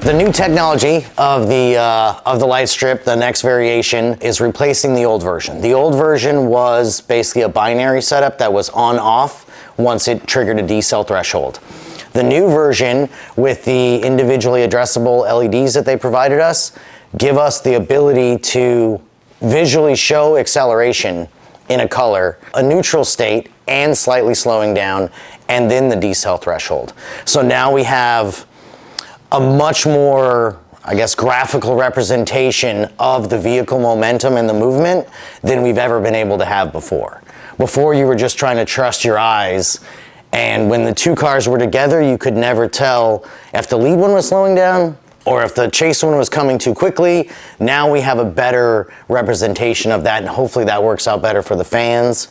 The new technology of the light strip, the next variation, is replacing the old version. The old version was basically a binary setup that was on-off once it triggered a decel threshold. The new version, with the individually addressable LEDs that they provided us, give us the ability to visually show acceleration in a color, a neutral state, and slightly slowing down, and then the decel threshold. So now we have a much more, I guess, graphical representation of the vehicle momentum and the movement than we've ever been able to have before. Before, you were just trying to trust your eyes, and when the two cars were together, you could never tell if the lead one was slowing down or if the chase one was coming too quickly. Now we have a better representation of that, and hopefully that works out better for the fans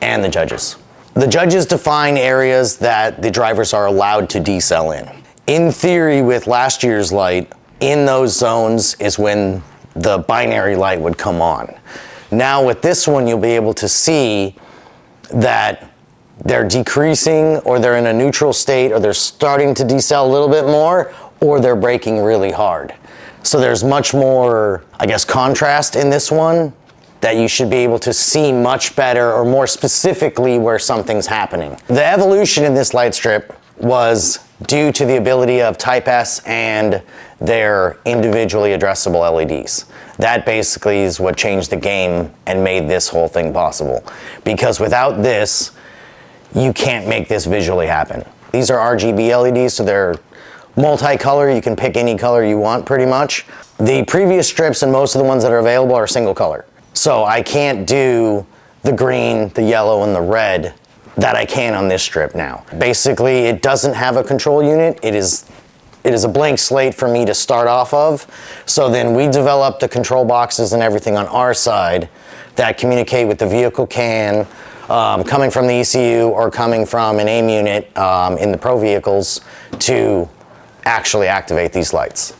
and the judges. The judges define areas that the drivers are allowed to decel in. In theory, with last year's light, in those zones is when the binary light would come on. Now with this one, you'll be able to see that they're decreasing, or they're in a neutral state, or they're starting to decel a little bit more, or they're braking really hard. So there's much more, I guess, contrast in this one that you should be able to see much better, or more specifically where something's happening. The evolution in this light strip was due to the ability of Type S and their individually addressable LEDs. That basically is what changed the game and made this whole thing possible. Because without this, you can't make this visually happen. These are RGB LEDs, so they're multicolor. You can pick any color you want pretty much. The previous strips and most of the ones that are available are single color. So I can't do the green, the yellow, and the red that I can on this strip now. Basically, it doesn't have a control unit. It is a blank slate for me to start off of. So then we develop the control boxes and everything on our side that communicate with the vehicle CAN, coming from the ECU or coming from an AIM unit in the Pro vehicles to actually activate these lights.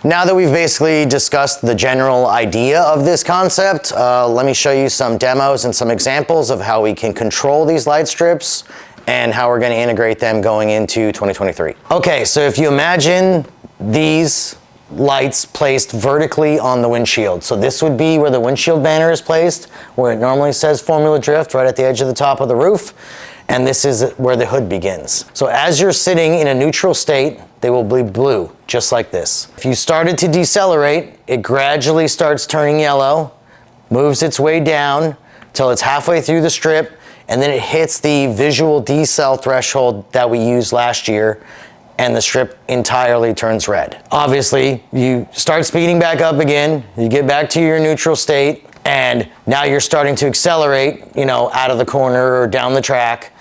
Now that we've basically discussed the general idea of this concept, let me show you some demos and some examples of how we can control these light strips and how we're going to integrate them going into 2023. Okay, so if you imagine these lights placed vertically on the windshield. So this would be where the windshield banner is placed, where it normally says Formula Drift, right at the edge of the top of the roof. And this is where the hood begins. So as you're sitting in a neutral state, they will be blue, just like this. If you started to decelerate, it gradually starts turning yellow, moves its way down till it's halfway through the strip, and then it hits the visual decel threshold that we used last year, and the strip entirely turns red. Obviously, you start speeding back up again, you get back to your neutral state, and now you're starting to accelerate, out of the corner or down the track.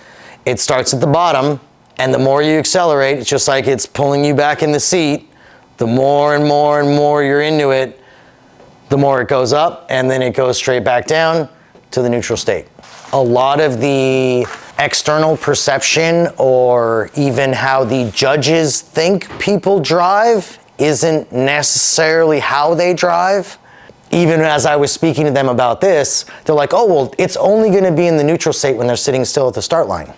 It starts at the bottom, and the more you accelerate, it's just like it's pulling you back in the seat. The more and more and more you're into it, the more it goes up, and then it goes straight back down to the neutral state. A lot of the external perception, or even how the judges think people drive, isn't necessarily how they drive. Even as I was speaking to them about this, they're like, oh, well, it's only going to be in the neutral state when they're sitting still at the start line.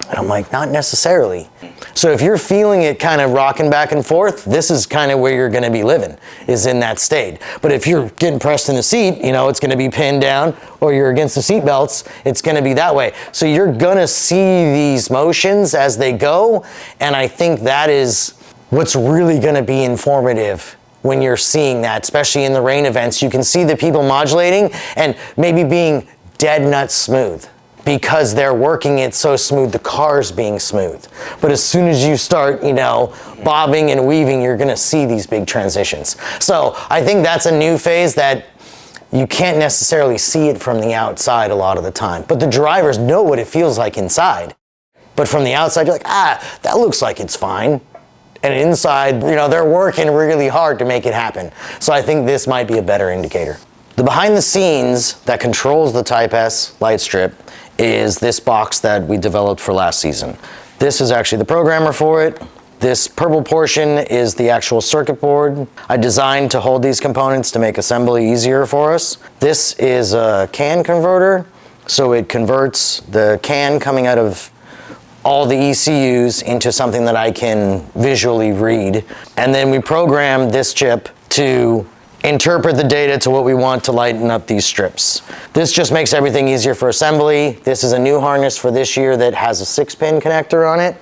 And I'm like, not necessarily. So if you're feeling it kind of rocking back and forth, this is kind of where you're going to be living, is in that state. But if you're getting pressed in the seat, it's going to be pinned down, or you're against the seat belts, it's going to be that way. So you're going to see these motions as they go. And I think that is what's really going to be informative when you're seeing that, especially in the rain events. You can see the people modulating and maybe being dead nuts smooth, because they're working it so smooth, the car's being smooth. But as soon as you start, bobbing and weaving, you're gonna see these big transitions. So I think that's a new phase that you can't necessarily see it from the outside a lot of the time. But the drivers know what it feels like inside. But from the outside, you're like, that looks like it's fine. And inside, they're working really hard to make it happen. So I think this might be a better indicator. The behind the scenes that controls the Type S light strip is this box that we developed for last season. This is actually the programmer for it. This purple portion is the actual circuit board. I designed to hold these components to make assembly easier for us. This is a CAN converter, so it converts the CAN coming out of all the ECUs into something that I can visually read. And then we program this chip to interpret the data to what we want to lighten up these strips. This just makes everything easier for assembly. This is a new harness for this year that has a 6-pin connector on it.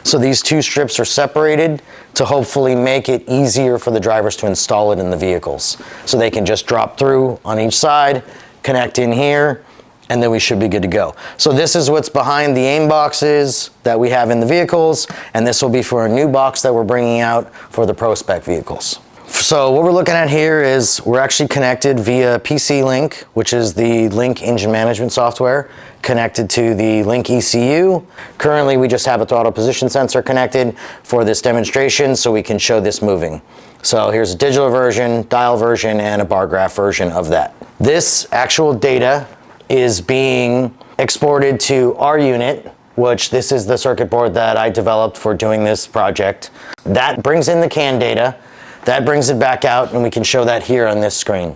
So these two strips are separated to hopefully make it easier for the drivers to install it in the vehicles. So they can just drop through on each side, connect in here, and then we should be good to go. So this is what's behind the AIM boxes that we have in the vehicles, and this will be for a new box that we're bringing out for the Pro Spec vehicles. So what we're looking at here is we're actually connected via PC Link, which is the Link engine management software, connected to the Link ECU. Currently, we just have a throttle position sensor connected for this demonstration so we can show this moving. So here's a digital version, dial version, and a bar graph version of that. This actual data is being exported to our unit, which this is the circuit board that I developed for doing this project. That brings in the CAN data. That brings it back out, and we can show that here on this screen.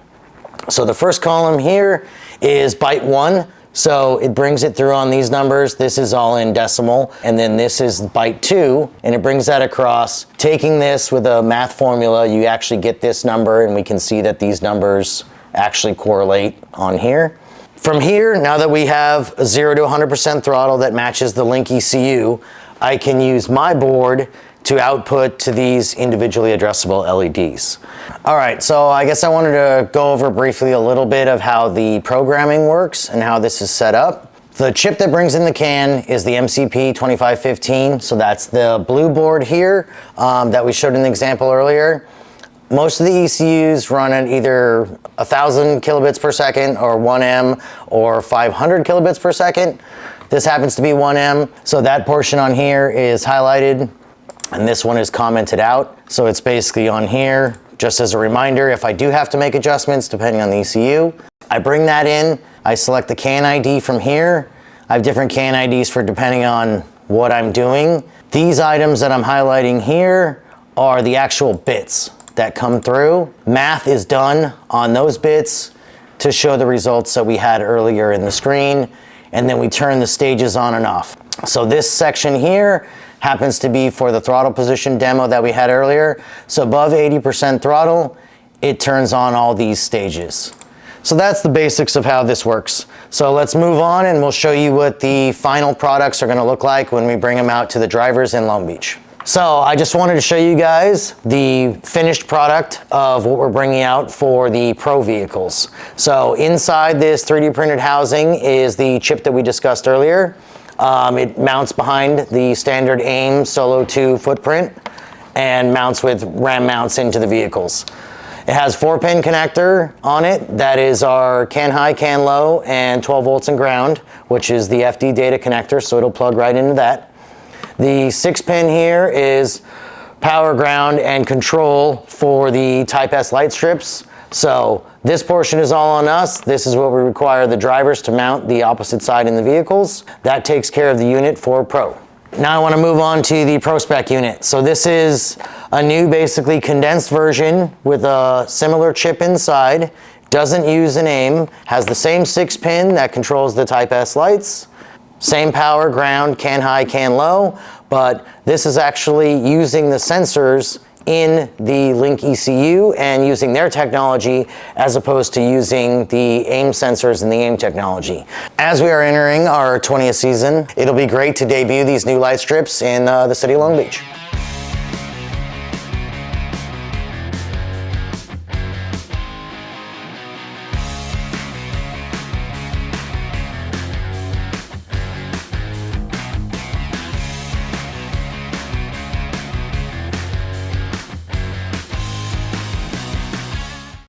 So the first column here is byte 1. So it brings it through on these numbers. This is all in decimal. And then this is byte 2, and it brings that across. Taking this with a math formula, you actually get this number, and we can see that these numbers actually correlate on here. From here, now that we have a 0 to 100% throttle that matches the Link ECU, I can use my board to output to these individually addressable LEDs. All right, so I guess I wanted to go over briefly a little bit of how the programming works and how this is set up. The chip that brings in the CAN is the MCP 2515, so that's the blue board here that we showed in the example earlier. Most of the ECUs run at either 1,000 kilobits per second or 1M or 500 kilobits per second. This happens to be 1M, so that portion on here is highlighted, and this one is commented out. So it's basically on here, just as a reminder, if I do have to make adjustments depending on the ECU, I bring that in, I select the CAN ID from here. I have different CAN IDs for depending on what I'm doing. These items that I'm highlighting here are the actual bits that come through. Math is done on those bits to show the results that we had earlier in the screen, and then we turn the stages on and off. So this section here happens to be for the throttle position demo that we had earlier. So above 80% throttle, it turns on all these stages. So that's the basics of how this works. So let's move on, and we'll show you what the final products are gonna look like when we bring them out to the drivers in Long Beach. So I just wanted to show you guys the finished product of what we're bringing out for the Pro vehicles. So inside this 3D printed housing is the chip that we discussed earlier. It mounts behind the standard AIM Solo 2 footprint and mounts with RAM mounts into the vehicles. It has 4-pin connector on it. That is our CAN high, CAN low, and 12 volts and ground, which is the FD data connector, so it'll plug right into that. The 6-pin here is power, ground, and control for the Type S light strips. So this portion is all on us. This is what we require the drivers to mount the opposite side in the vehicles. That takes care of the unit for Pro. Now I want to move on to the Pro Spec unit. So this is a new, basically condensed version with a similar chip inside. Doesn't use an AIM, has the same 6-pin that controls the Type S lights. Same power, ground, CAN high, CAN low, but this is actually using the sensors in the Link ECU and using their technology as opposed to using the AIM sensors and the AIM technology. As we are entering our 20th season, it'll be great to debut these new light strips in the city of Long Beach.